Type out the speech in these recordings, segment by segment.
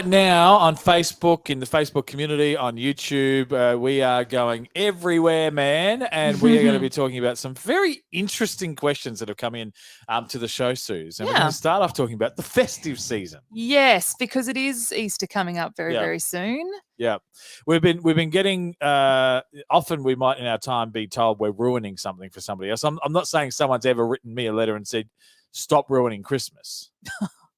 Now on Facebook, in the Facebook community, on YouTube, we are going everywhere, man, and we are going to be talking about some very interesting questions that have come in to the show, Suze. And we're going to start off talking about the festive season. Yes, because it is Easter coming up very soon. Yeah, we've been getting. Often we might in our time be told we're ruining something for somebody else. I'm not saying someone's ever written me a letter and said, "Stop ruining Christmas."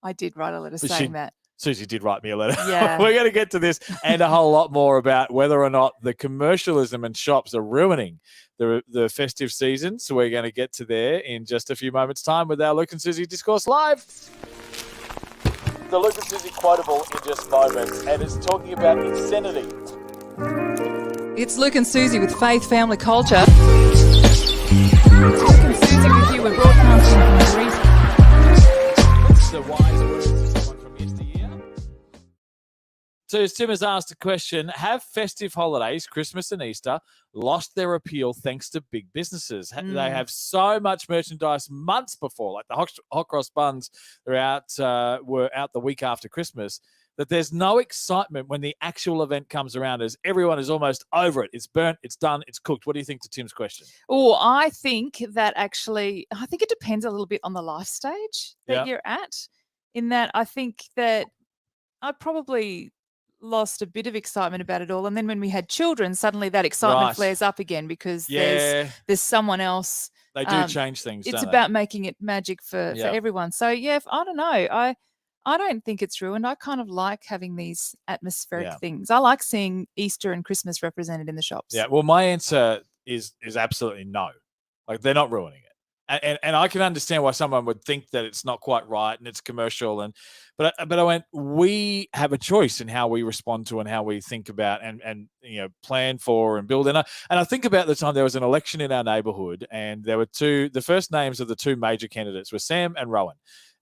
I did write a letter saying that. Susie did write me a letter. Yeah. We're going to get to this and a whole lot more about whether or not the commercialism and shops are ruining the festive season. So we're going to get to there in just a few moments' time with our Luke and Susie Discourse Live. The Luke and Susie quotable in just moments, and it's talking about insanity. It's Luke and Susie with Faith, Family, Culture. Luke and Susie with you. We're broadcasting from Greece. The wise words of someone from yesteryear. So Tim has asked a question: have festive holidays, Christmas and Easter, lost their appeal thanks to big businesses? They have so much merchandise months before, like the hot cross buns were out the week after Christmas, that there's no excitement when the actual event comes around, as everyone is almost over it. It's burnt, it's done, it's cooked. What do you think to Tim's question? Oh, I think it depends a little bit on the life stage that you're at, in that I think that I probably lost a bit of excitement about it all. And then when we had children, suddenly that excitement flares up again because there's someone else. They do change things, It's don't about they? making it magic for everyone. So, I don't know. I don't think it's ruined. I kind of like having these atmospheric things. I like seeing Easter and Christmas represented in the shops. Yeah, well, my answer is absolutely no. Like, they're not ruining it. And I can understand why someone would think that it's not quite right and it's commercial. But I went, we have a choice in how we respond to and how we think about and plan for and build. And I think about the time there was an election in our neighborhood, and there were the first names of the two major candidates were Sam and Rowan.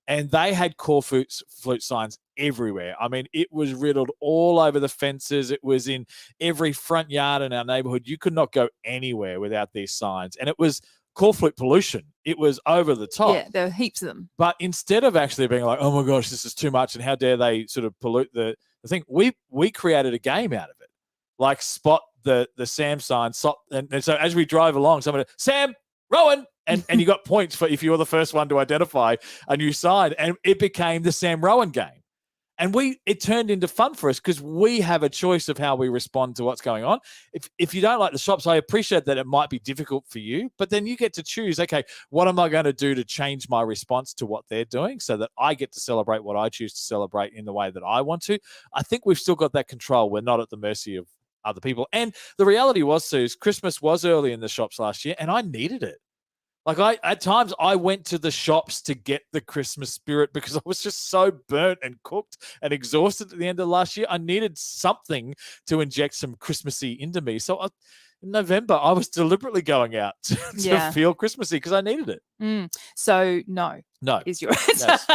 And they had core flute signs everywhere. I mean, it was riddled all over the fences. It was in every front yard in our neighborhood. You could not go anywhere without these signs. And it was core flute pollution. It was over the top. Yeah, there were heaps of them. But instead of actually being like, oh my gosh, this is too much, and how dare they sort of pollute the thing, we created a game out of it. Like, spot the Sam sign. And so as we drove along, somebody, Sam, Rowan, and you got points for if you were the first one to identify a new sign, and it became the Sam Rowan game. And it turned into fun for us because we have a choice of how we respond to what's going on. If you don't like the shops, I appreciate that it might be difficult for you, but then you get to choose, okay, what am I going to do to change my response to what they're doing so that I get to celebrate what I choose to celebrate in the way that I want to? I think we've still got that control. We're not at the mercy of other people. And the reality was, Suze, Christmas was early in the shops last year, and I needed it. Like, at times I went to the shops to get the Christmas spirit because I was just so burnt and cooked and exhausted at the end of last year. I needed something to inject some Christmassy into me. So in November, I was deliberately going out to feel Christmassy because I needed it. So no is your answer. Yes.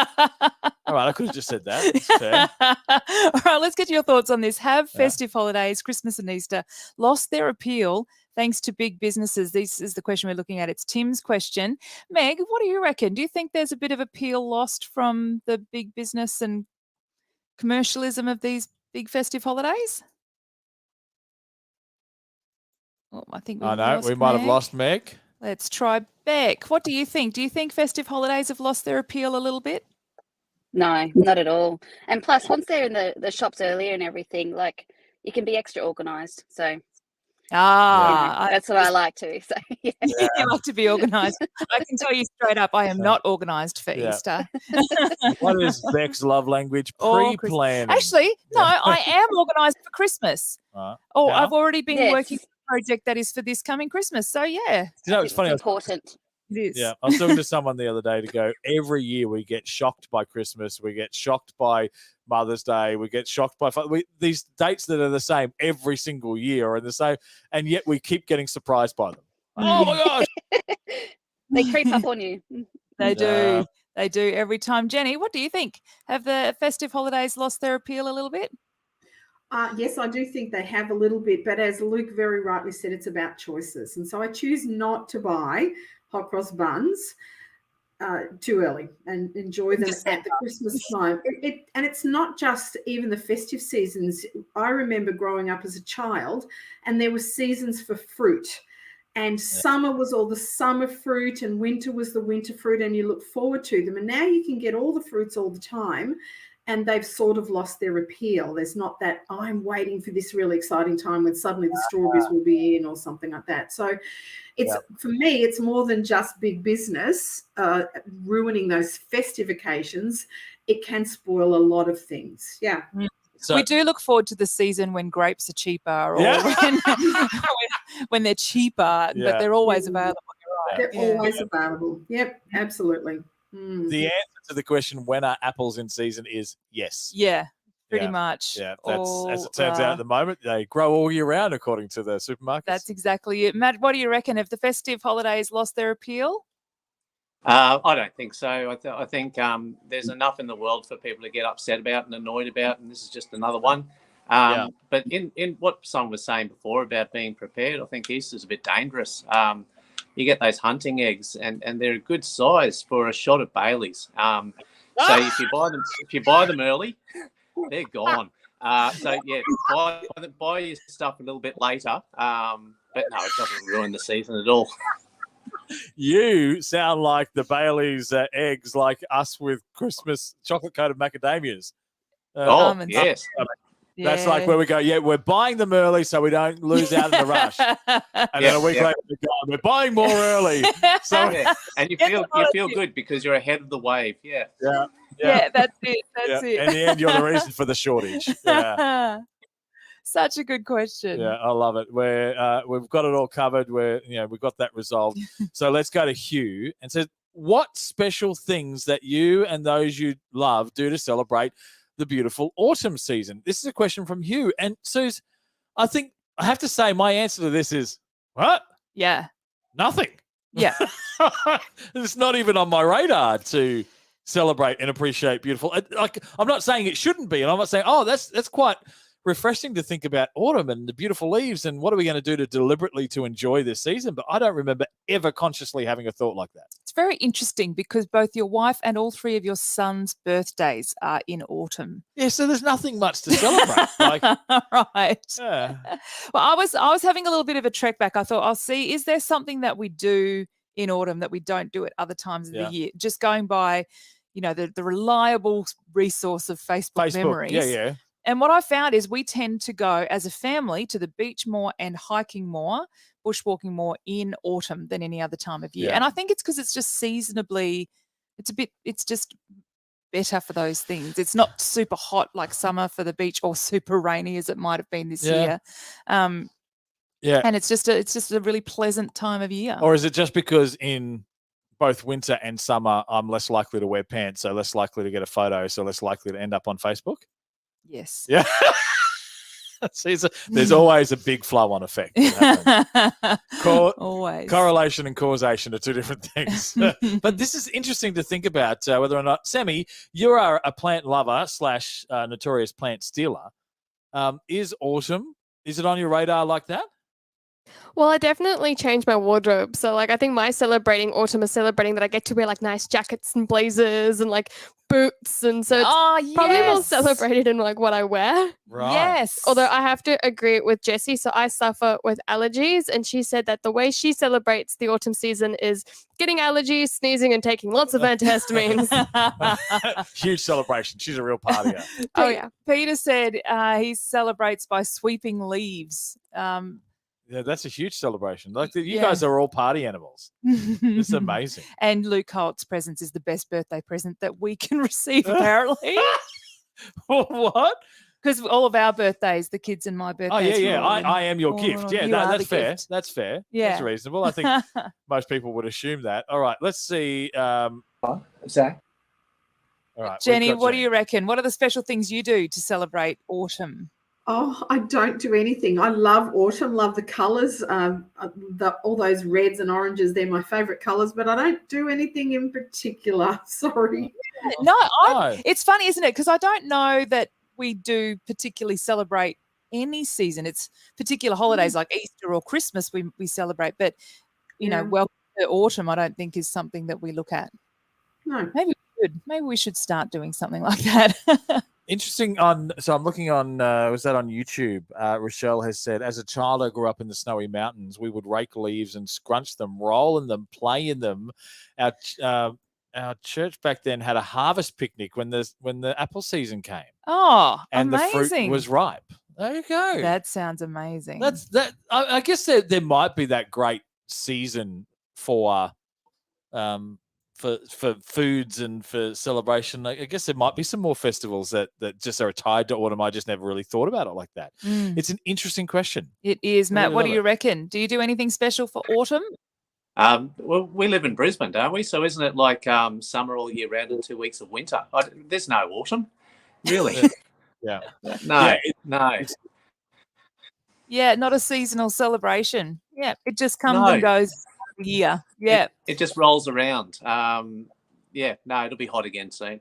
All right, I could have just said that. It's fair. All right, let's get your thoughts on this. Have festive holidays, Christmas and Easter, lost their appeal thanks to big businesses? This is the question we're looking at. It's Tim's question. Meg, what do you reckon? Do you think there's a bit of appeal lost from the big business and commercialism of these big festive holidays? Oh, I think we might have lost Meg. Let's try Beck. What do you think? Do you think festive holidays have lost their appeal a little bit? No, not at all. And plus, once they're in the shops earlier and everything, like, you can be extra organised. So that's what I like to. So you like to be organised. I can tell you straight up, I am not organised for Easter. What is Beck's love language? Pre-planning. Actually, no, I am organised for Christmas. I've already been working on a project that is for this coming Christmas. So it's funny. It's important. It is. Yeah, I was talking to someone the other day to go, every year we get shocked by Christmas, we get shocked by Mother's Day, we get shocked by these dates that are the same every single year are the same, and yet we keep getting surprised by them. Oh my gosh. They creep up on you. They do. They do every time. Jenny, what do you think? Have the festive holidays lost their appeal a little bit? Yes, I do think they have a little bit, but as Luke very rightly said, it's about choices. And so I choose not to buy hot cross buns too early and enjoy them at the Christmas time. And it's not just even the festive seasons. I remember growing up as a child, and there were seasons for fruit. And summer was all the summer fruit, and winter was the winter fruit, and you look forward to them. And now you can get all the fruits all the time, and they've sort of lost their appeal. There's not that, I'm waiting for this really exciting time when suddenly the strawberries will be in or something like that. So it's for me, it's more than just big business ruining those festive occasions. It can spoil a lot of things. Yeah. So, we do look forward to the season when grapes are cheaper, or when they're cheaper, but they're always available. You're right. They're always available. Yep, absolutely. The answer to the question, when are apples in season, is yes. Yeah, pretty much. Yeah, that's as it turns out at the moment, they grow all year round according to the supermarkets. That's exactly it. Matt, what do you reckon? Have the festive holidays lost their appeal? I don't think so. I think there's enough in the world for people to get upset about and annoyed about, and this is just another one. But in what someone was saying before about being prepared, I think Easter's a bit dangerous. You get those hunting eggs, and they're a good size for a shot of Bailey's. So if you buy them early, they're gone. So buy your stuff a little bit later. But no, it doesn't ruin the season at all. You sound like the Bailey's eggs, like us with Christmas chocolate-coated macadamias. Yes. That's like where we go, we're buying them early so we don't lose out in the rush. And then a week later, we're buying more early. So and you feel good because you're ahead of the wave. Yeah, that's it. That's it. In the end, you're the reason for the shortage. Yeah. Such a good question. Yeah, I love it. We've got it all covered. We've got that resolved. So let's go to Hugh and say, what special things that you and those you love do to celebrate the beautiful autumn season? This is a question from Hugh. And Suze, I think I have to say my answer to this is, what? Yeah. Nothing. Yeah. It's not even on my radar to celebrate and appreciate beautiful. Like, I'm not saying it shouldn't be, and I'm not saying, that's quite refreshing to think about autumn and the beautiful leaves and what are we going to do to deliberately to enjoy this season. But I don't remember ever consciously having a thought like that. It's very interesting because both your wife and all three of your sons' birthdays are in autumn. Yeah, so there's nothing much to celebrate. Right. Yeah. Well, I was having a little bit of a trek back. I thought, I'll see, is there something that we do in autumn that we don't do at other times of the year? Just going by, the reliable resource of Facebook memories. Yeah. And what I found is we tend to go as a family to the beach more and hiking more, bushwalking more in autumn than any other time of year. Yeah. And I think it's because it's just seasonably, it's just better for those things. It's not super hot like summer for the beach or super rainy as it might have been this year. And it's just a really pleasant time of year. Or is it just because in both winter and summer, I'm less likely to wear pants, so less likely to get a photo, so less likely to end up on Facebook? Yes. Yeah. See, there's always a big flow-on effect. Always. Correlation and causation are two different things. But this is interesting to think about whether or not, Sammy, you are a plant lover / notorious plant stealer. Is autumn, is it on your radar like that? Well, I definitely changed my wardrobe. So, I think my celebrating autumn is celebrating that I get to wear, nice jackets and blazers and, boots. And so it's probably more celebrated in, what I wear. Right. Yes. Although I have to agree with Jessie. So I suffer with allergies. And she said that the way she celebrates the autumn season is getting allergies, sneezing, and taking lots of antihistamines. Huge celebration. She's a real partier. Oh, yeah. Peter said he celebrates by sweeping leaves. Yeah, that's a huge celebration. You guys are all party animals. It's amazing. And Luke Holt's presence is the best birthday present that we can receive, apparently. What? Because all of our birthdays, the kids and my birthdays. Oh, yeah. I am your gift. Yeah, that's fair. Gift. That's fair. Yeah. That's reasonable. I think most people would assume that. All right, let's see. Zach? All right, Jenny, what do you reckon? What are the special things you do to celebrate autumn? Oh, I don't do anything. I love autumn, love the colours, all those reds and oranges. They're my favourite colours, but I don't do anything in particular. Sorry. No, it's funny, isn't it? Because I don't know that we do particularly celebrate any season. It's particular holidays like Easter or Christmas we celebrate. But, welcome to autumn, I don't think is something that we look at. No. Maybe we should start doing something like that. Interesting. So I'm looking on. Was that on YouTube? Rochelle has said, as a child, I grew up in the snowy mountains. We would rake leaves and scrunch them, roll in them, play in them. Our church back then had a harvest picnic when the apple season came. Oh, and amazing. the fruit was ripe. There you go. That sounds amazing. I guess there might be that great season for foods and for celebration. I guess there might be some more festivals that just are tied to autumn. I just never really thought about it like that. It's an interesting question. It is, Matt. What do you reckon? Do you do anything special for autumn? Well, we live in Brisbane, don't we? So isn't it like summer all year round and 2 weeks of winter? There's no autumn, really. Yeah. No. Yeah, not a seasonal celebration. Yeah, it just comes and goes every year. Yeah. It just rolls around. It'll be hot again soon.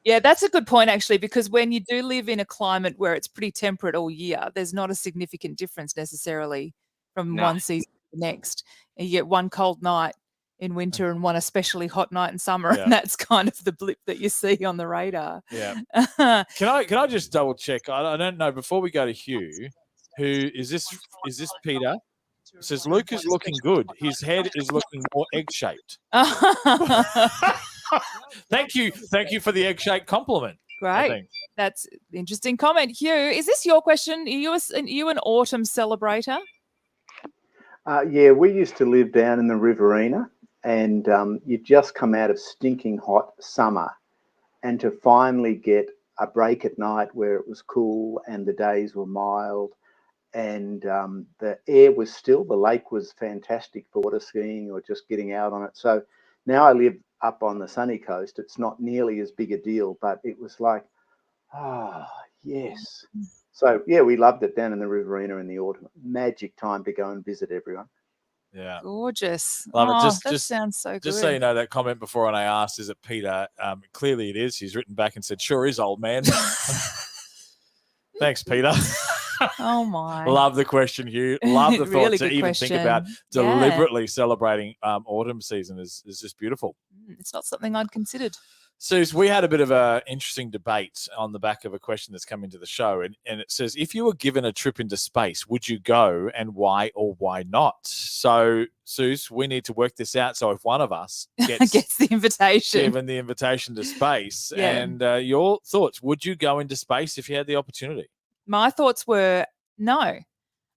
Yeah, that's a good point, actually, because when you do live in a climate where it's pretty temperate all year, there's not a significant difference necessarily from one season to the next. You get one cold night in winter and one especially hot night in summer, and that's kind of the blip that you see on the radar. Yeah. Can I just double check? I don't know. Before we go to Hugh, who is this? Is this Peter? It says Luke is looking good. His head is looking more egg-shaped. Thank you for the egg-shaped compliment. Great. That's an interesting comment. Hugh, is this your question? Are you an autumn celebrator? Yeah, we used to live down in the Riverina, and you'd just come out of stinking hot summer, and to finally get a break at night where it was cool and the days were mild, and the air was still, the lake was fantastic for water skiing or just getting out on it. So now I live up on the sunny coast. It's not nearly as big a deal, but it was like, yes. So, yeah, we loved it down in the Riverina in the autumn. Magic time to go and visit everyone. Yeah. Gorgeous. Love it. That sounds so good. Just so you know, that comment before when I asked, is it Peter? Clearly it is. He's written back and said, sure is, old man. Thanks, Peter. Oh, my. Love the question, Hugh. Love the thought Really to good even question. think about deliberately celebrating autumn season is just beautiful. It's not something I'd considered. Suze, we had a bit of an interesting debate on the back of a question that's come into the show. And it says, if you were given a trip into space, would you go, and why or why not? So, Suze, we need to work this out. So if one of us gets the invitation, given the invitation to space, and your thoughts, would you go into space if you had the opportunity? My thoughts were no.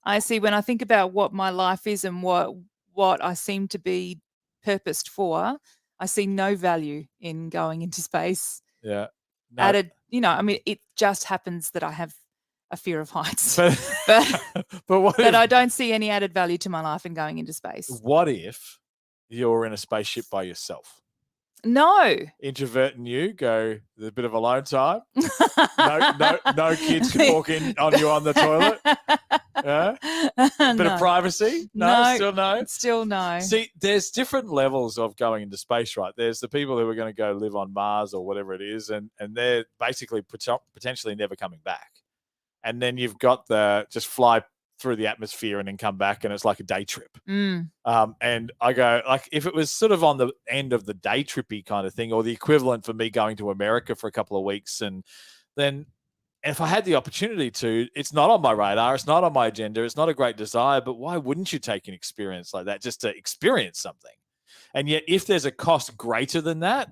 I see, when I think about what my life is and what I seem to be purposed for, I see no value in going into space. Yeah. No. It just happens that I have a fear of heights. But I don't see any added value to my life in going into space. What if you're in a spaceship by yourself? No. Introvert and you go a bit of alone time. No kids can walk in on you on the toilet. Bit of privacy. No. Still no. See, there's different levels of going into space, right? There's the people who are going to go live on Mars or whatever it is, and they're basically potentially never coming back. And then you've got the just fly through the atmosphere and then come back, and it's like a day trip. And I go, like, if it was sort of on the end of the day trippy kind of thing, or the equivalent for me going to America for a couple of weeks, and then if I had the opportunity to, it's not on my radar, it's not on my agenda, it's not a great desire, but why wouldn't you take an experience like that just to experience something? And yet, if there's a cost greater than that,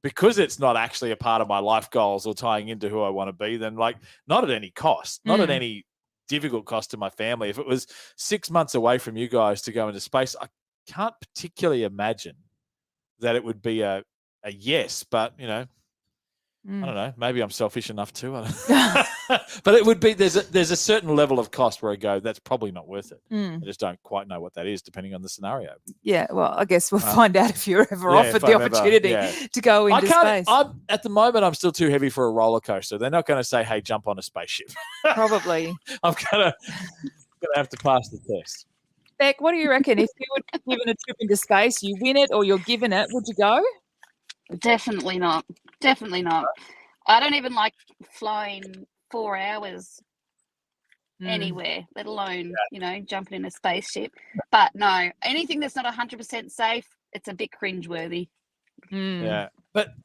because it's not actually a part of my life goals or tying into who I want to be, then like not at any cost, not at any difficult cost to my family. If it was 6 months away from you guys to go into space, I can't particularly imagine that it would be a yes, but I don't know, maybe I'm selfish enough too. But it would be, there's a certain level of cost where I go, that's probably not worth it. I just don't quite know what that is depending on the scenario. Yeah, well, I guess we'll find out if you're ever offered the opportunity to go into space. At the moment, I'm still too heavy for a roller coaster. They're not going to say, hey, jump on a spaceship. Probably. I'm gonna have to pass the test. Beck, what do you reckon? If you were given a trip into space, you win it or you're given it, would you go? Definitely not. Definitely not. I don't even like flying 4 hours anywhere, let alone, jumping in a spaceship. But no, anything that's not 100% safe, it's a bit cringeworthy. Yeah.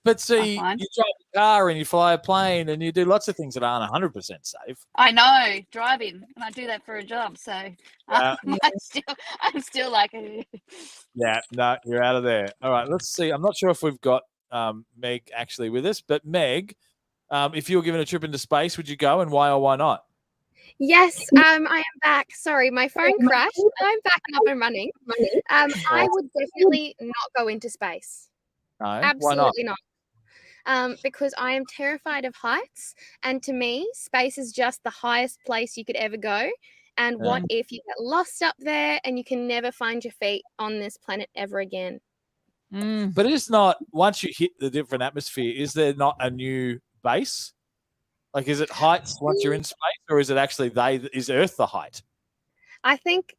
But see, you fine. drive a car and you fly a plane and you do lots of things that aren't 100% safe. I know, driving, and I do that for a job, so I'm still like, Yeah, no, you're out of there. All right, let's see. I'm not sure if we've got Meg actually with us, but Meg, if you were given a trip into space, would you go, and why or why not? Yes, I am back. Sorry, my phone crashed. I'm back up and running. I would definitely not go into space. No, Absolutely why not. Because I am terrified of heights, and to me, space is just the highest place you could ever go. And what if you get lost up there and you can never find your feet on this planet ever again? But it's not, once you hit the different atmosphere, is there not a new base? Like, is it heights once you're in space, or is it actually is Earth the height? I think,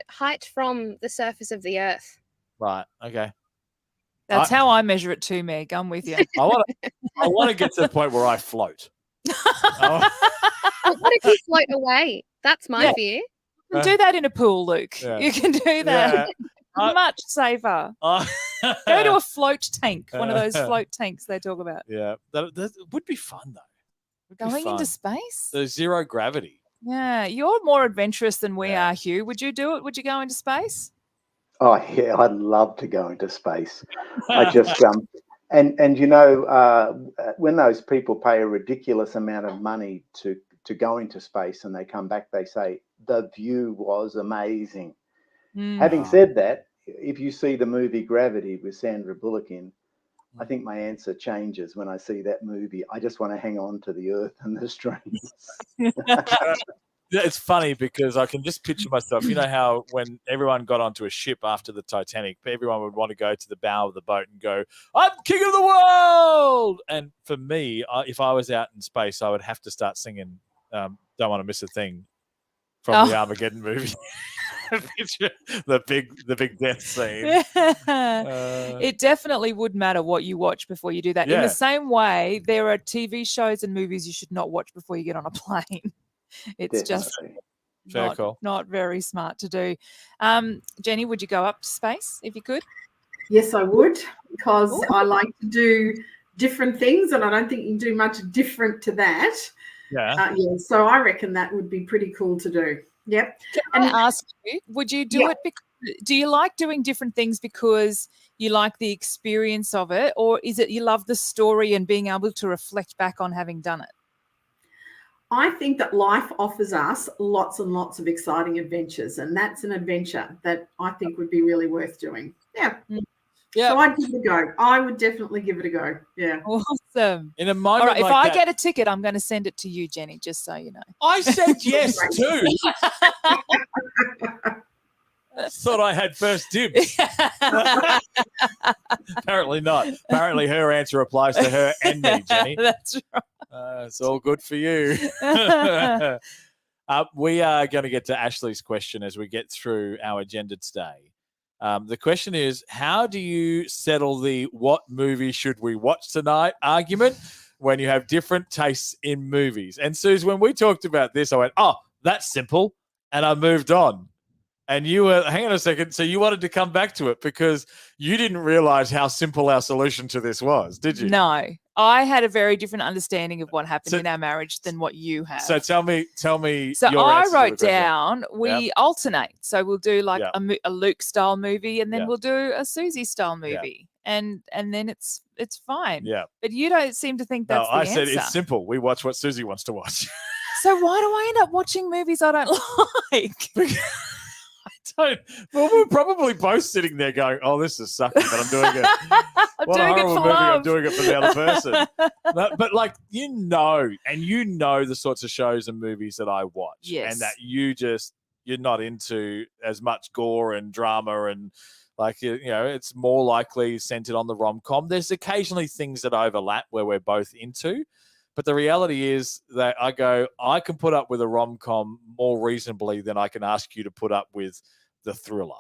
height from the surface of the Earth. Right. Okay. That's how I measure it too, Meg. I'm with you. I want to get to the point where I float. Well, what if you float away? That's my fear. You can do that in a pool, Luke. Yeah. You can do that. Much safer. Go to a float tank, one of those float tanks they talk about. Yeah. That would be fun, though. Going into space? There's zero gravity. Yeah. You're more adventurous than we are, Hugh. Would you do it? Would you go into space? Oh, yeah, I'd love to go into space. I just, and you know, when those people pay a ridiculous amount of money to go into space and they come back, they say, the view was amazing. Having said that, if you see the movie Gravity with Sandra Bullock in, I think my answer changes when I see that movie. I just want to hang on to the earth and the streams. It's funny because I can just picture myself. You know how when everyone got onto a ship after the Titanic, everyone would want to go to the bow of the boat and go, I'm king of the world. And for me, if I was out in space, I would have to start singing Don't Want to Miss a Thing from the Armageddon movie. the big death scene. It definitely would matter what you watch before you do that. In the same way, there are TV shows and movies you should not watch before you get on a plane. It's just not very smart to do. Jenny, would you go up to space if you could? Yes, I would, because I like to do different things, and I don't think you can do much different to that. So I reckon that would be pretty cool to do. Yep. Can I ask you, would you do it do you like doing different things because you like the experience of it, or is it you love the story and being able to reflect back on having done it? I think that life offers us lots and lots of exciting adventures, and that's an adventure that I think would be really worth doing. Yeah. So I'd give it a go. I would definitely give it a go. Yeah. Awesome. In a moment all right, like if I that, get a ticket, I'm going to send it to you, Jenny, just so you know. I said yes too. Thought I had first dibs. Apparently not. Apparently her answer applies to her and me, Jenny. That's right. It's all good for you. We are going to get to Ashley's question as we get through our agenda today. The question is, how do you settle the what movie should we watch tonight argument when you have different tastes in movies? And Suze, when we talked about this, I went, oh, that's simple. And I moved on. And you were, hang on a second, so you wanted to come back to it because you didn't realize how simple our solution to this was, did you? No. I had a very different understanding of what happened in our marriage than what you have. So tell me. So your I answer wrote down, we alternate. So we'll do like a Luke style movie, and then we'll do a Susie style movie. And then it's fine. Yeah. But you don't seem to think that's the answer. I said it's simple. We watch what Susie wants to watch. So why do I end up watching movies I don't like? Well, we're probably both sitting there going, oh, this is sucking, but I'm doing it. I'm doing it for love. I'm doing it for the other person. But like, you know the sorts of shows and movies that I watch. Yes. And that you're not into as much gore and drama and like, it's more likely centered on the rom-com. There's occasionally things that overlap where we're both into. But the reality is that I can put up with a rom-com more reasonably than I can ask you to put up with the thriller.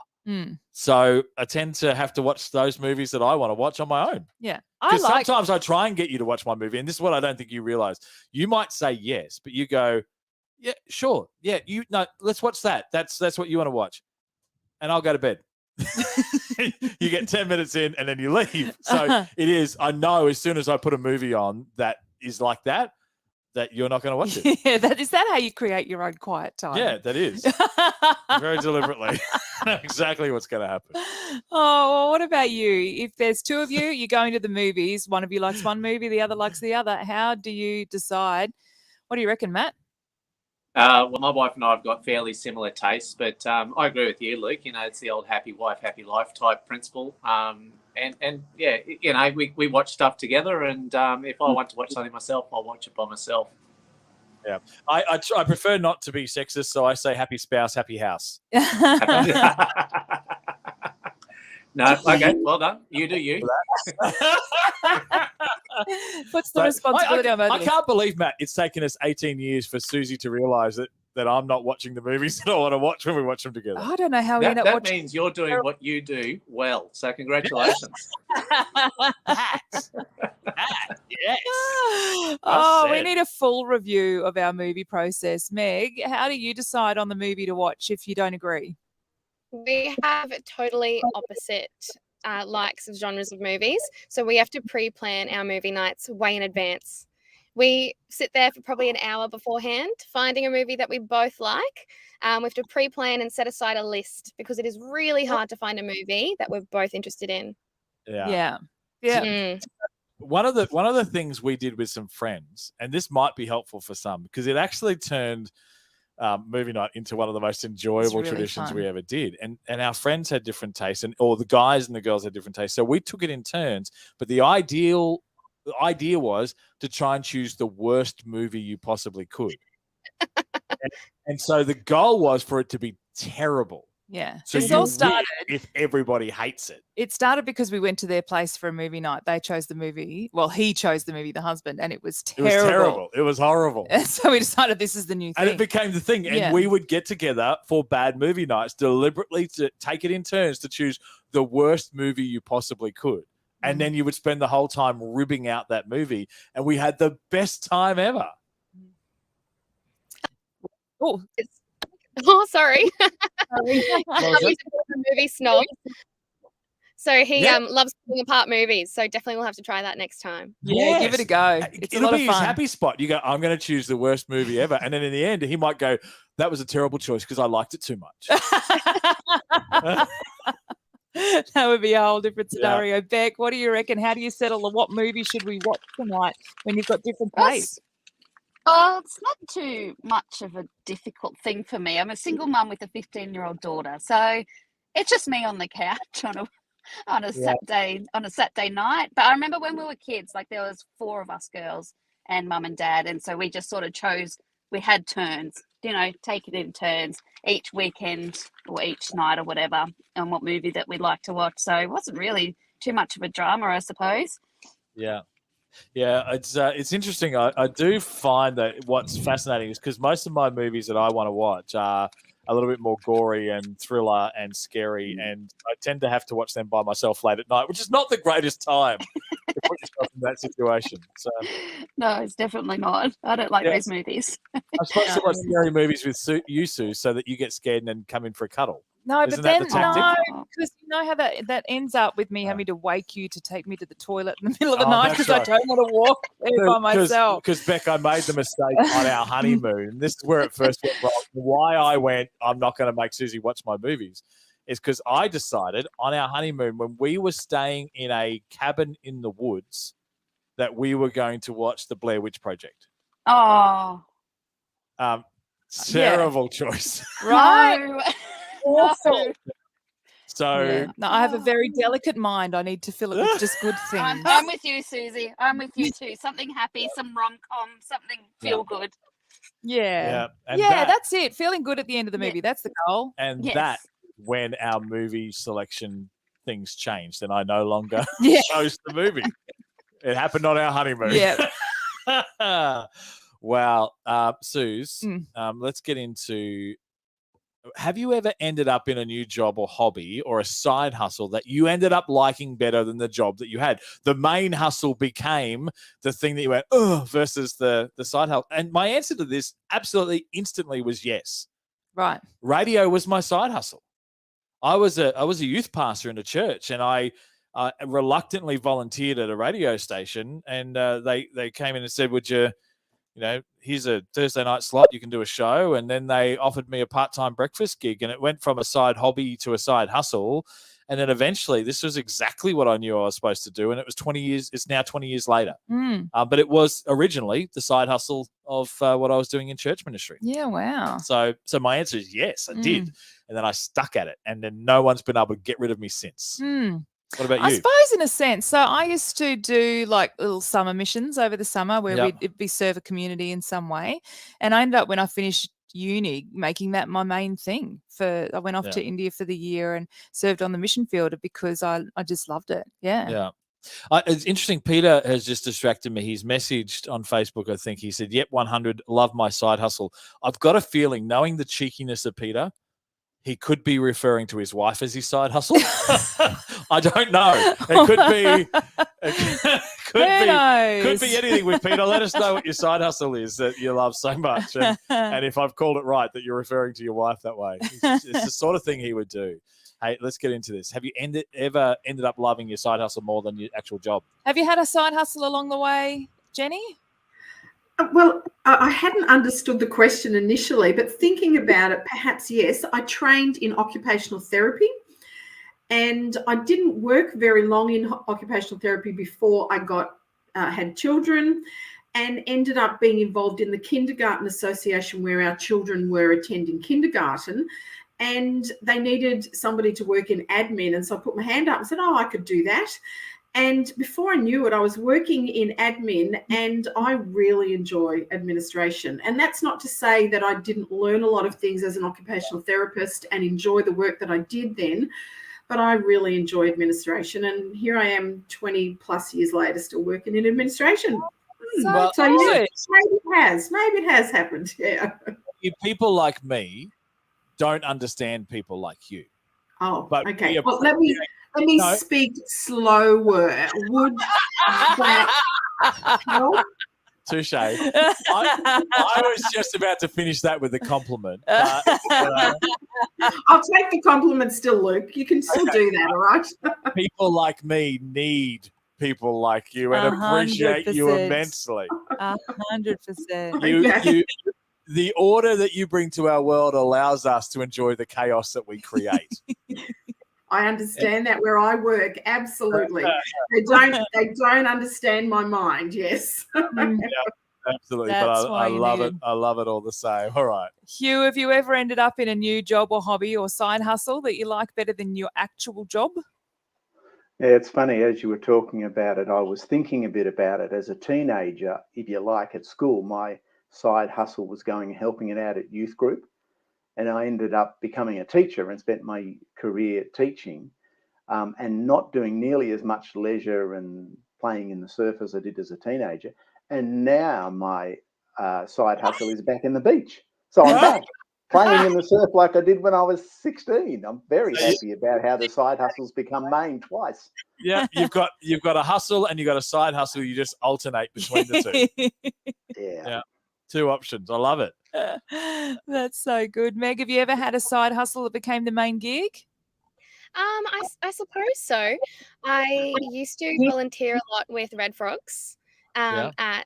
So I tend to have to watch those movies that I want to watch on my own. Yeah. Because sometimes I try and get you to watch my movie. And this is what I don't think you realize. You might say yes, but you go, yeah, sure. Yeah, let's watch that. That's what you want to watch. And I'll go to bed. You get 10 minutes in and then you leave. So it is. I know as soon as I put a movie on that is like that you're not going to watch it. Yeah, is that how you create your own quiet time? Yeah, that is. Very deliberately. Exactly what's going to happen. Oh, well, what about you? If there's two of you, you're going to the movies. One of you likes one movie, the other likes the other. How do you decide? What do you reckon, Matt? Well, my wife and I have got fairly similar tastes, but I agree with you, Luke. It's the old happy wife, happy life type principle. And yeah, we watch stuff together, and if I want to watch something myself, I'll watch it by myself. Yeah, I prefer not to be sexist, so I say happy spouse, happy house. No, okay, well done. You do you. What's the responsibility on both of I can't believe, Matt, it's taken us 18 years for Susie to realise that I'm not watching the movies that I want to watch when we watch them together. I don't know how we end up that watching. means you're doing what you do well. So congratulations. Yes. Oh, we need a full review of our movie process. Meg, how do you decide on the movie to watch if you don't agree? We have totally opposite likes of genres of movies. So we have to pre-plan our movie nights way in advance. We sit there for probably an hour beforehand, finding a movie that we both like. We have to pre-plan and set aside a list because it is really hard to find a movie that we're both interested in. Yeah. One of the things we did with some friends, and this might be helpful for some, because it actually turned movie night into one of the most enjoyable really traditions fun. we ever did. And our friends had different tastes, or the guys and the girls had different tastes. So we took it in turns. But the idea was to try and choose the worst movie you possibly could. and so the goal was for it to be terrible. Yeah. So This you all started. win if everybody hates it. It started because we went to their place for a movie night. They chose the movie. Well, he chose the movie, the husband, and it was terrible. It was terrible. It was horrible. And so we decided this is the new thing. And it became the thing. And we would get together for bad movie nights, deliberately to take it in turns to choose the worst movie you possibly could. And then you would spend the whole time ribbing out that movie. And we had the best time ever. Oh, sorry. He's a movie snob. So he loves pulling apart movies. So definitely we'll have to try that next time. Yeah, give it a go. It's a lot of be fun. his happy spot. You go, I'm going to choose the worst movie ever. And then in the end, he might go, that was a terrible choice because I liked it too much. That would be a whole different scenario. Beck, what do you reckon? How do you settle what movie should we watch tonight when you've got different tastes? Oh, it's not too much of a difficult thing for me. I'm a single mum with a 15-year-old daughter, so it's just me on the couch on a Saturday night. But I remember when we were kids, like there was 4 of us girls and mum and dad, and so we just sort of chose. We had turns, take it in turns each weekend or each night or whatever, on what movie that we'd like to watch. So it wasn't really too much of a drama, I suppose. Yeah. Yeah, it's interesting. I do find that what's fascinating is because most of my movies that I want to watch are a little bit more gory and thriller and scary, and I tend to have to watch them by myself late at night, which is not the greatest time to put yourself in that situation. So no, it's definitely not. I don't like those movies. I'm supposed to watch scary movies with you, Sue, so that you get scared and then come in for a cuddle. No, Isn't but that then the tactic? because you know how that ends up with me having to wake you to take me to the toilet in the middle of the night because I don't want to walk there by myself. Because Beck, I made the mistake on our honeymoon. This is where it first went wrong. Why I went, I'm not going to make Susie watch my movies, is because I decided on our honeymoon when we were staying in a cabin in the woods that we were going to watch the Blair Witch Project. Oh, terrible choice, right? Awful. So no, I have a very delicate mind. I need to fill it with just good things. I'm with you, Susie. I'm with you too. Something happy, some rom-com, something feel good. Yeah. And that's it. Feeling good at the end of the movie. That's the goal. And that when our movie selection things changed, and I no longer chose the movie. It happened on our honeymoon. Yeah. Well, Suze, let's get into. Have you ever ended up in a new job or hobby or a side hustle that you ended up liking better than the job that you had? The main hustle became the thing that you went, versus the side hustle. And my answer to this absolutely instantly was yes. Right. Radio was my side hustle. I was a youth pastor in a church, and I reluctantly volunteered at a radio station, and they came in and said, "Would you, here's a Thursday night slot. You can do a show." And then they offered me a part-time breakfast gig, and it went from a side hobby to a side hustle. And then eventually, this was exactly what I knew I was supposed to do. And it was 20 years. It's now 20 years later. But it was originally the side hustle of what I was doing in church ministry. Yeah, wow. So my answer is yes, I did. And then I stuck at it. And then no one's been able to get rid of me since. What about you? I suppose in a sense. So I used to do like little summer missions over the summer where we'd serve a community in some way. And I ended up, when I finished uni, making that my main thing. I went off to India for the year and served on the mission field because I just loved it. Yeah. It's interesting. Peter has just distracted me. He's messaged on Facebook, I think. He said, "Yep, 100, love my side hustle." I've got a feeling, knowing the cheekiness of Peter, he could be referring to his wife as his side hustle. I don't know. It could be anything with Peter. Let us know what your side hustle is that you love so much. And if I've called it right, that you're referring to your wife that way. It's the sort of thing he would do. Hey, let's get into this. Have you ever ended up loving your side hustle more than your actual job? Have you had a side hustle along the way, Jenny? Well, I hadn't understood the question initially, but thinking about it, perhaps yes. I trained in occupational therapy, and I didn't work very long in occupational therapy before I had children, and ended up being involved in the Kindergarten Association where our children were attending kindergarten, and they needed somebody to work in admin. And so I put my hand up and said, "Oh, I could do that." And before I knew it, I was working in admin, and I really enjoy administration. And that's not to say that I didn't learn a lot of things as an occupational therapist and enjoy the work that I did then, but I really enjoy administration. And here I am 20 plus years later, still working in administration. So Yeah, maybe it has happened. Yeah. People like me don't understand people like you. Oh, but okay. Well, let me speak slower. Would that help? Touche. I was just about to finish that with a compliment. But, I'll take the compliment still, Luke. You can still do that, all right? People like me need people like you and appreciate you 100%. Immensely. 100%. The order that you bring to our world allows us to enjoy the chaos that we create. I understand that where I work, absolutely. They don't understand my mind. Yes. Absolutely. But I love it. I love it all the same. All right. Hugh, have you ever ended up in a new job or hobby or side hustle that you like better than your actual job? Yeah, it's funny, as you were talking about it, I was thinking a bit about it. As a teenager, if you like, at school, my side hustle was helping it out at youth group. And I ended up becoming a teacher and spent my career teaching, and not doing nearly as much leisure and playing in the surf as I did as a teenager. And now my side hustle is back in the beach. So I'm back playing in the surf like I did when I was 16. I'm very happy about how the side hustle's become main twice. Yeah, you've got a hustle and you've got a side hustle. You just alternate between the two. Yeah. Two options. I love it. That's so good. Meg, have you ever had a side hustle that became the main gig? I suppose so. I used to volunteer a lot with Red Frogs at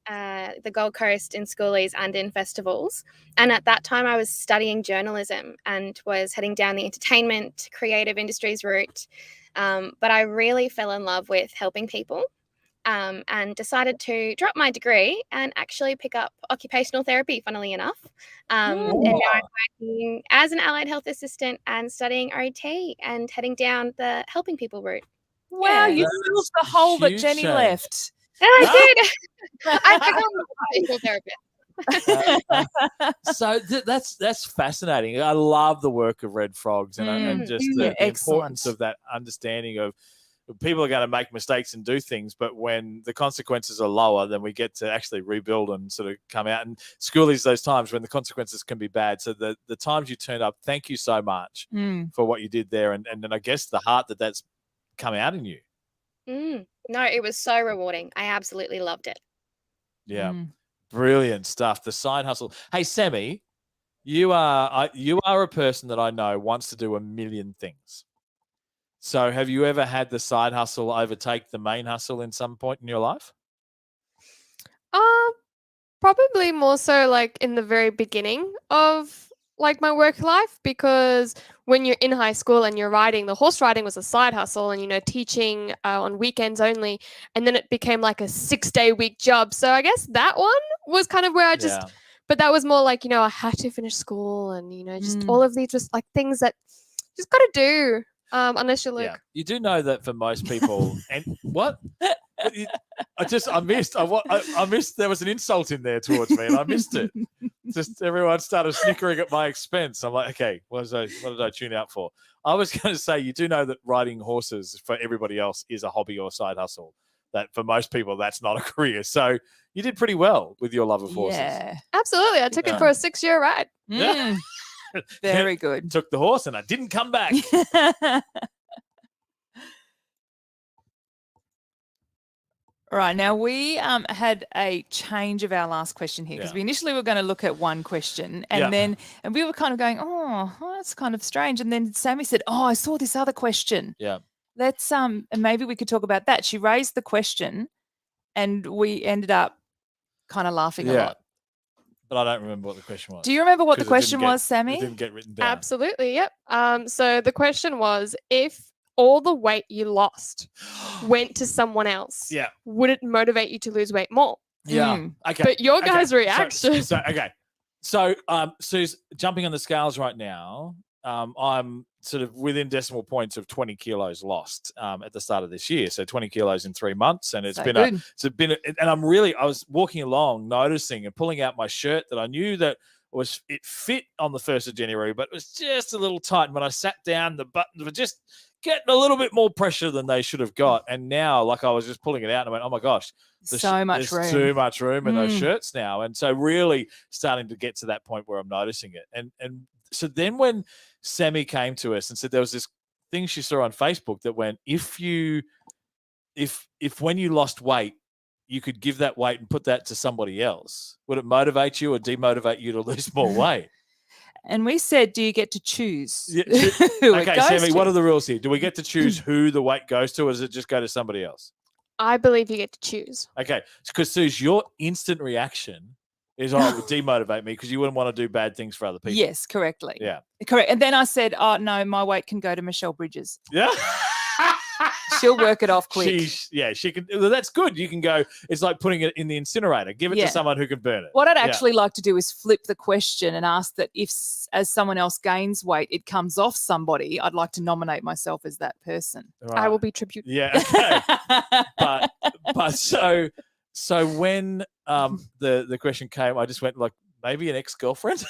the Gold Coast in schoolies and in festivals. And at that time, I was studying journalism and was heading down the entertainment, creative industries route. But I really fell in love with helping people. And decided to drop my degree and actually pick up occupational therapy, funnily enough. And now I'm working as an allied health assistant and studying OT and heading down the helping people route. Wow, you filled the hole that Jenny left. I did. I became an occupational therapist. So that's fascinating. I love the work of Red Frogs and just the importance of that understanding of people are going to make mistakes and do things, but when the consequences are lower, then we get to actually rebuild and sort of come out. And schoolies, those times when the consequences can be bad. So the times you turned up, thank you so much for what you did there. And then I guess the heart that's come out in you. No, it was so rewarding. I absolutely loved it. Yeah. Brilliant stuff. The side hustle. Hey, Sammy, You are a person that I know wants to do a million things. So have you ever had the side hustle overtake the main hustle in some point in your life? Probably more so like in the very beginning of like my work life, because when you're in high school and you're riding, the horse riding was a side hustle, and teaching on weekends only, and then it became like a 6-day week job. So I guess that one was kind of where I just, but that was more like I had to finish school, and just all of these just like things that you just got to do unless you look. Yeah, you do know that for most people, and what? I missed. I missed. There was an insult in there towards me, and I missed it. Just everyone started snickering at my expense. I'm like, okay, what did I tune out for? I was going to say, you do know that riding horses for everybody else is a hobby or side hustle. That for most people, that's not a career. So you did pretty well with your love of horses. Yeah, absolutely. I took it for a 6-year ride. Mm. Very good. Took the horse, and I didn't come back. All right, now we had a change of our last question here, because we initially were going to look at one question, and then we were kind of going, oh, that's kind of strange. And then Sammy said, oh, I saw this other question. Yeah. Let's and maybe we could talk about that. She raised the question, and we ended up kind of laughing a lot. But I don't remember what the question was. Do you remember what the question was, Sammy? It didn't get written down. Absolutely, yep. So the question was, if all the weight you lost went to someone else, would it motivate you to lose weight more? Yeah. Okay. But your guys' reaction. So, Sue's jumping on the scales right now. I'm sort of within decimal points of 20 kilos lost at the start of this year. So 20 kilos in 3 months. And I was walking along, noticing and pulling out my shirt that I knew that it fit on the 1st of January, but it was just a little tight. And when I sat down, the buttons were just getting a little bit more pressure than they should have got. And now, like, I was just pulling it out and I went, oh my gosh, there's too much room in those shirts now. And so really starting to get to that point where I'm noticing it. And so then when Sammy came to us and said there was this thing she saw on Facebook that went, if when you lost weight, you could give that weight and put that to somebody else, would it motivate you or demotivate you to lose more weight? And we said, do you get to choose? Okay, Sammy, what are the rules here? Do we get to choose who the weight goes to, or does it just go to somebody else? I believe you get to choose. Okay, because Suze, your instant reaction is, oh, it would demotivate me because you wouldn't want to do bad things for other people. Yes, correctly. Yeah. Correct. And then I said, oh, no, my weight can go to Michelle Bridges. Yeah. She'll work it off quick. She can. Well, that's good. You can go. It's like putting it in the incinerator. Give it to someone who can burn it. What I'd actually like to do is flip the question and ask that if, as someone else gains weight, it comes off somebody. I'd like to nominate myself as that person. Right. I will be tribute. Yeah. Okay. but so when the question came, I just went like, maybe an ex-girlfriend.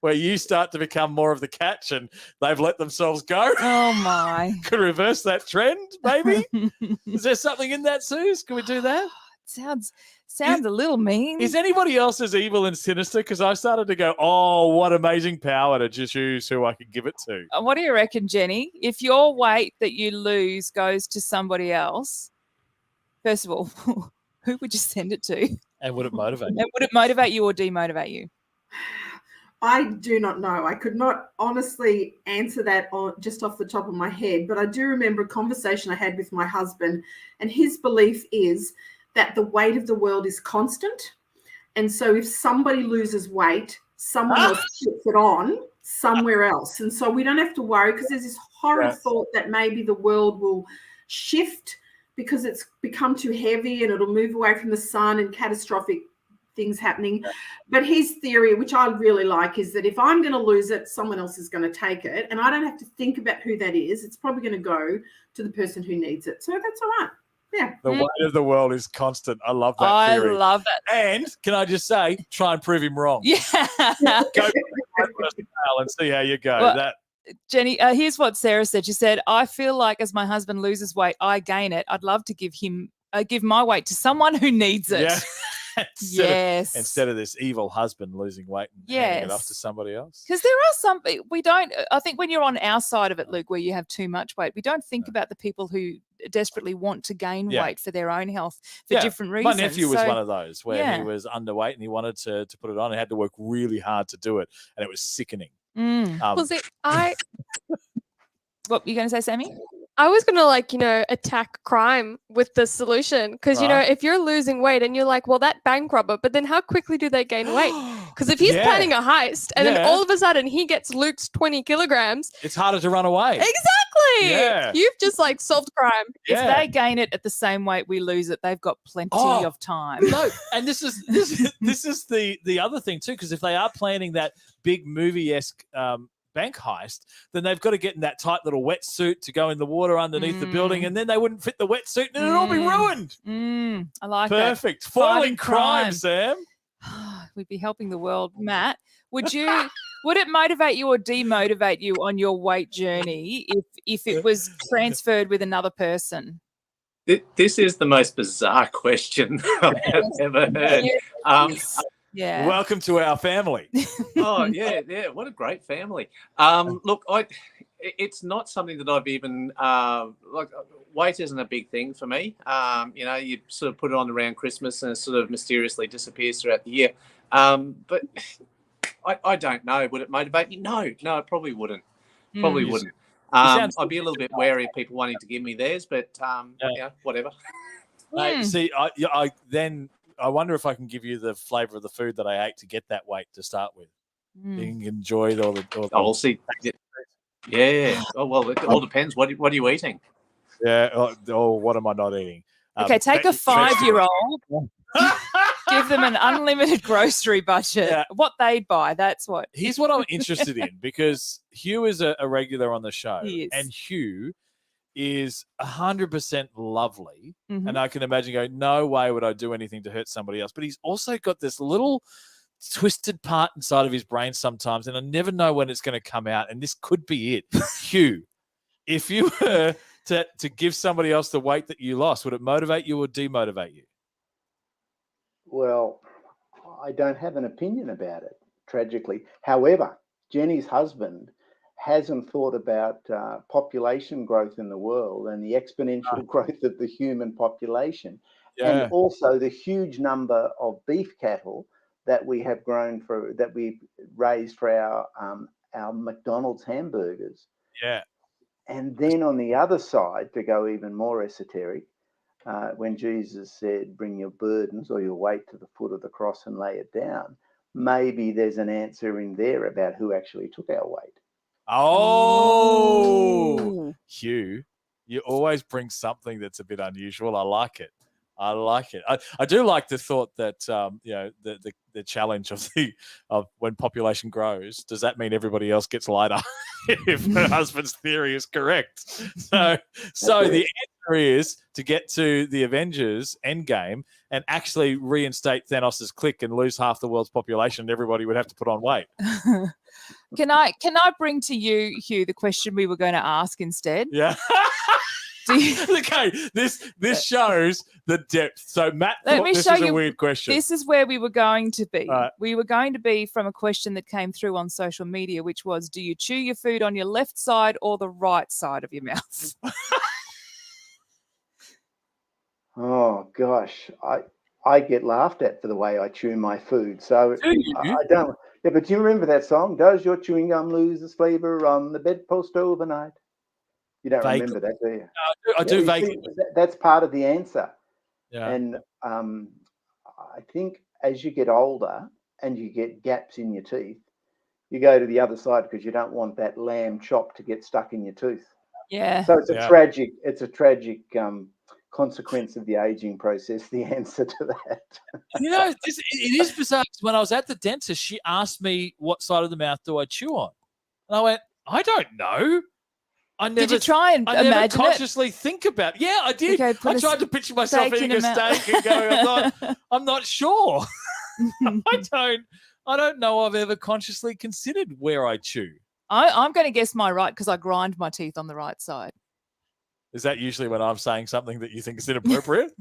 Where you start to become more of the catch and they've let themselves go. Oh, my. Could reverse that trend, maybe? Is there something in that, Suze? Can we do that? Sounds a little mean. Is anybody else as evil and sinister? Because I started to go, oh, what amazing power to just choose who I can give it to. What do you reckon, Jenny? If your weight that you lose goes to somebody else, first of all, who would you send it to? And would it motivate you? And would it motivate you or demotivate you? I do not know. I could not honestly answer that just off the top of my head, but I do remember a conversation I had with my husband, and his belief is that the weight of the world is constant. And so if somebody loses weight, someone else puts it on somewhere else. And so we don't have to worry, because there's this horrid thought that maybe the world will shift because it's become too heavy and it'll move away from the sun and catastrophic things happening. But his theory, which I really like, is that if I'm going to lose it, someone else is going to take it, and I don't have to think about who that is. It's probably going to go to the person who needs it. So that's all right. Yeah. The weight of the world is constant. I love that theory. I love that. And can I just say, try and prove him wrong. Yeah. Go and see how you go. Well, Jenny, here's what Sarah said. She said, I feel like as my husband loses weight, I gain it. I'd love to give my weight to someone who needs it. Yeah. Instead of this evil husband losing weight and handing it off to somebody else. Because there are some, I think when you're on our side of it, Luke, where you have too much weight, we don't think about the people who desperately want to gain Yeah. weight for their own health for different reasons. My nephew was So- one of those where he Yeah. was underweight and he wanted to put it on and had to work really hard to do it, and it was sickening. Mm. Well, see, What were you going to say, Sammy? I was going to attack crime with the solution because, Right. if you're losing weight and you're like, well, that bank robber, but then how quickly do they gain weight? Because if he's Yeah. planning a heist and then Yeah. all of a sudden he gets Luke's 20 kilograms. It's harder to run away. Exactly. Yeah. You've just solved crime. If they gain it at the same weight we lose it, they've got plenty Oh, of time. No, and this is the other thing too, because if they are planning that big movie-esque bank heist, then they've got to get in that tight little wetsuit to go in the water underneath the building, and then they wouldn't fit the wetsuit, and it'd all be ruined. I like that. Perfect. Falling Fighting crime, Sam. We'd be helping the world. Matt, would it motivate you or demotivate you on your weight journey if it was transferred with another person? This is the most bizarre question I've ever heard. Yeah. Welcome to our family. Oh, yeah. What a great family. Look, it's not something that I've even weight isn't a big thing for me. You sort of put it on around Christmas and it sort of mysteriously disappears throughout the year. But I don't know. Would it motivate me? No, it probably wouldn't. Probably wouldn't. I'd be a little bit wary of people wanting to give me theirs, but whatever. See, I wonder if I can give you the flavour of the food that I ate to get that weight to start with. You can enjoy all the we'll see. Yeah. Oh, well, it all depends. What are you eating? Yeah. What am I not eating? Okay, take a 5-year-old, give them an unlimited grocery budget. Yeah. What they'd buy, that's what. Here's what I'm interested in, because Hugh is a regular on the show. He is. And Hugh is 100% lovely. Mhm. And I can imagine going, no way would I do anything to hurt somebody else. But he's also got this little twisted part inside of his brain sometimes, and I never know when it's going to come out. And this could be it. Hugh, if you were to give somebody else the weight that you lost, would it motivate you or demotivate you? Well, I don't have an opinion about it, tragically. However, Jenny's husband hasn't thought about population growth in the world and the exponential growth of the human population, and also the huge number of beef cattle that we have that we've raised for our McDonald's hamburgers. Yeah. And then on the other side, to go even more esoteric, when Jesus said, bring your burdens or your weight to the foot of the cross and lay it down, maybe there's an answer in there about who actually took our weight. Oh, Hugh, you always bring something that's a bit unusual. I like it. I do like the thought that the challenge of when population grows, does that mean everybody else gets lighter if her husband's theory is correct? So the answer is to get to the Avengers Endgame and actually reinstate Thanos' clique and lose half the world's population, and everybody would have to put on weight. Can I bring to you, Hugh, the question we were going to ask instead? Yeah. Okay, this shows the depth. So Matt thought this was a weird question. This is where we were going to be. Right. We were going to be from a question that came through on social media, which was, do you chew your food on your left side or the right side of your mouth? Oh gosh, I get laughed at for the way I chew my food. So I don't. Yeah, but do you remember that song? Does your chewing gum lose its flavor on the bedpost overnight? You don't remember that, do you? I do vaguely. That's part of the answer. Yeah. And I think as you get older and you get gaps in your teeth, you go to the other side because you don't want that lamb chop to get stuck in your tooth. Yeah. So it's a tragic consequence of the aging process, the answer to that. It is bizarre. When I was at the dentist, she asked me what side of the mouth do I chew on? And I went, I don't know. Did you try and I never imagine consciously think about it. Yeah, I did. Okay, I tried to picture myself eating a steak and going, I'm not sure. I don't know I've ever consciously considered where I chew. I'm going to guess my right because I grind my teeth on the right side. Is that usually when I'm saying something that you think is inappropriate?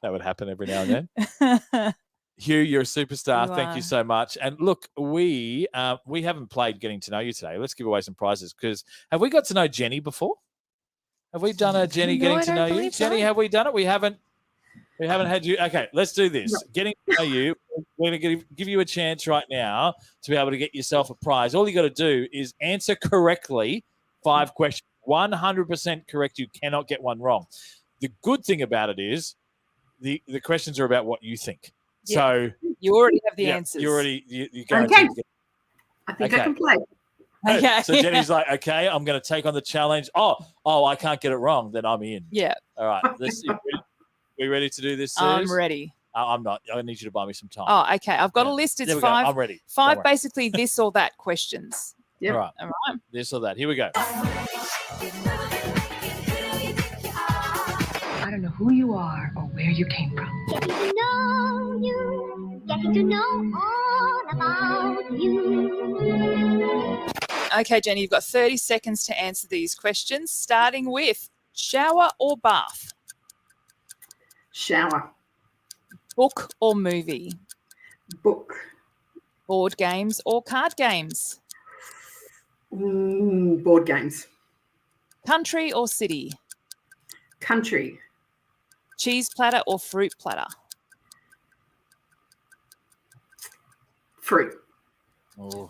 That would happen every now and then. Hugh, you're a superstar. Thank you so much. And look, we haven't played Getting to Know You today. Let's give away some prizes because have we got to know Jenny before? Have we done a Jenny No, getting I to don't know you? believe Jenny, so. have we done it? We haven't had you. Okay, let's do this. Getting to know you. We're going to give you a chance right now to be able to get yourself a prize. All you got to do is answer correctly 5 questions. 100% correct. You cannot get one wrong. The good thing about it is the questions are about what you think. Yeah. So You already have the yeah, answers. Okay. you guaranteed to get. I think I can play. Okay. So Jenny's like, okay, I'm going to take on the challenge. Oh, I can't get it wrong. Then I'm in. Yeah. All right. We ready to do this, Suze? I'm ready. I'm not. I need you to buy me some time. Oh, okay. I've got Yeah. a list. It's There we go. 5. I'm ready. Don't 5 worry. basically this or that questions. Yep. All right. All right. This or that. Here we go. I don't know who you are or where you came from. Getting to know you, getting to know all about you. Okay, Jenny, you've got 30 seconds to answer these questions, starting with shower or bath, Shower. book or movie, Book. board games or card games, Board games. country or city, Country. cheese platter or fruit platter. Fruit. Oh.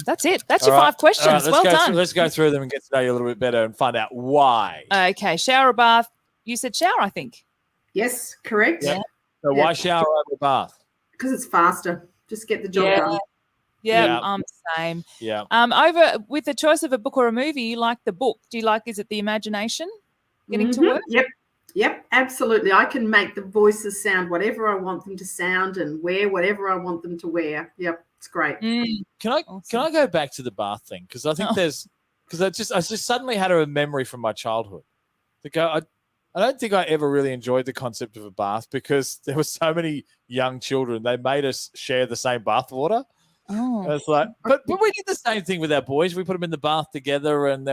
That's it. That's All your right. 5 questions. All right, let's Well go done. let's go through them and get to know you a little bit better and find out why. Okay, shower or bath. You said shower, I think. Yes, correct. Yeah. So Yeah. why shower over bath? Because it's faster. Just get the job Yeah. done. Yeah, Yeah. I'm the same. Yeah. Over with the choice of a book or a movie, you like the book. Do you like, is it the imagination getting to Mhm. work? Yep, absolutely. I can make the voices sound whatever I want them to sound and wear whatever I want them to wear. Yep, it's great. Can I go back to the bath thing? Because I think I just suddenly had a memory from my childhood. I don't think I ever really enjoyed the concept of a bath because there were so many young children. They made us share the same bath water. Oh. It's like, but we did the same thing with our boys. We put them in the bath together, and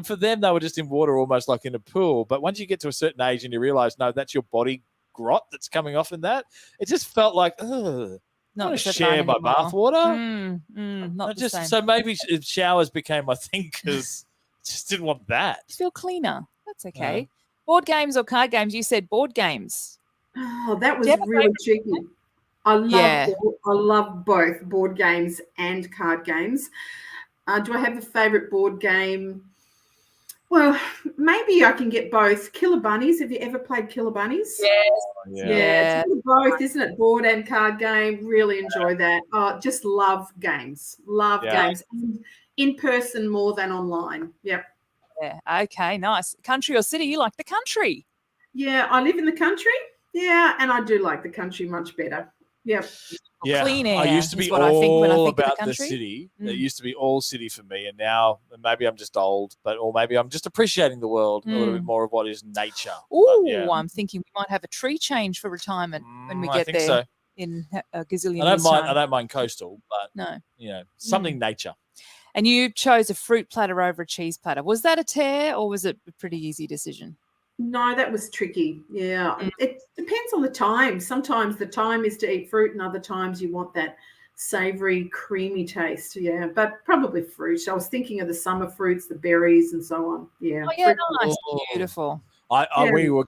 for them they were just in water, almost like in a pool. But once you get to a certain age and you realize, no, that's your body grot that's coming off in that. It just felt like, ugh, I Not want to so share fun my anymore. bath water. Not the Just same. so maybe showers became my thing because just didn't want that. Feel cleaner. That's okay. Board games or card games? You said board games. Oh, that was Do you have a really favourite tricky. I love both board games and card games. Do I have a favourite board game? Well, maybe I can get both. Killer Bunnies. Have you ever played Killer Bunnies? Yes. It's both, isn't it? Board and card game. Really enjoy that. Just love games. Love games. And in person more than online. Yep. Yeah. Okay. Nice. Country or city? You like the country. Yeah, I live in the country. Yeah, and I do like the country much better. Yep. Yeah, Clean air I used to is be what I think when I all think of the about the country. city. It used to be all city for me, and now maybe I'm just old, or maybe I'm just appreciating the world a little bit more of what is nature. Oh, I'm thinking we might have a tree change for retirement when we I get think there so. in a gazillion I years' time. don't mind coastal, but No. Something nature. And you chose a fruit platter over a cheese platter. Was that a tear or was it a pretty easy decision? No, that was tricky. Yeah. It depends on the time. Sometimes the time is to eat fruit and other times you want that savory, creamy taste. Yeah, but probably fruit. I was thinking of the summer fruits, the berries and so on. Yeah. Oh, yeah, fruit. nice. Beautiful. We were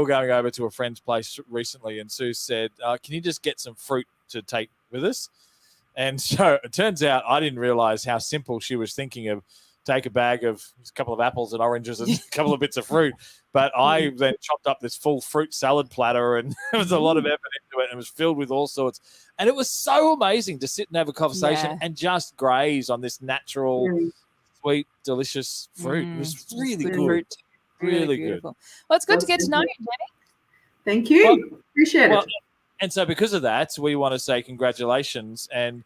going over to a friend's place recently, and Sue said, "Can you just get some fruit to take with us?" And so it turns out I didn't realize how simple she was thinking of. Take a bag of a couple of apples and oranges and a couple of bits of fruit. But I then chopped up this full fruit salad platter, and there was a lot of effort into it, and it was filled with all sorts. And it was so amazing to sit and have a conversation and just graze on this natural, sweet, delicious fruit. It was really good. Fruit. Really good. Beautiful. Well, it's good to get to know you, Jenny. Thank you. Appreciate it. And so because of that, we want to say congratulations. And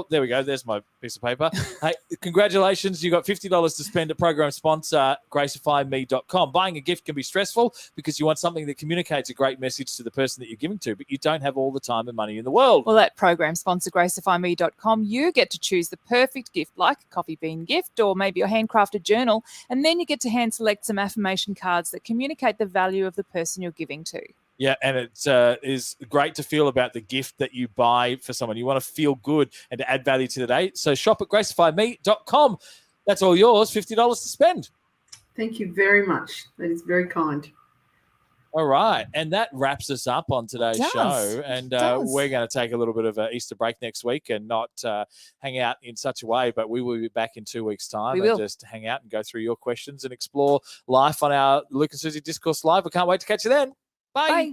there we go. There's my piece of paper. Hey, congratulations. You got $50 to spend at program sponsor, gracifyme.com. Buying a gift can be stressful because you want something that communicates a great message to the person that you're giving to, but you don't have all the time and money in the world. Well, at program sponsor, gracifyme.com, you get to choose the perfect gift, like a coffee bean gift or maybe your handcrafted journal. And then you get to hand select some affirmation cards that communicate the value of the person you're giving to. Yeah, and it is great to feel about the gift that you buy for someone. You want to feel good and to add value to the day. So shop at gracifyme.com. That's all yours, $50 to spend. Thank you very much. That is very kind. All right. And that wraps us up on today's show. And we're going to take a little bit of an Easter break next week and not hang out in such a way, but we will be back in 2 weeks' time and just hang out and go through your questions and explore life on our Luke and Susie Discourse Live. We can't wait to catch you then. Bye. Bye.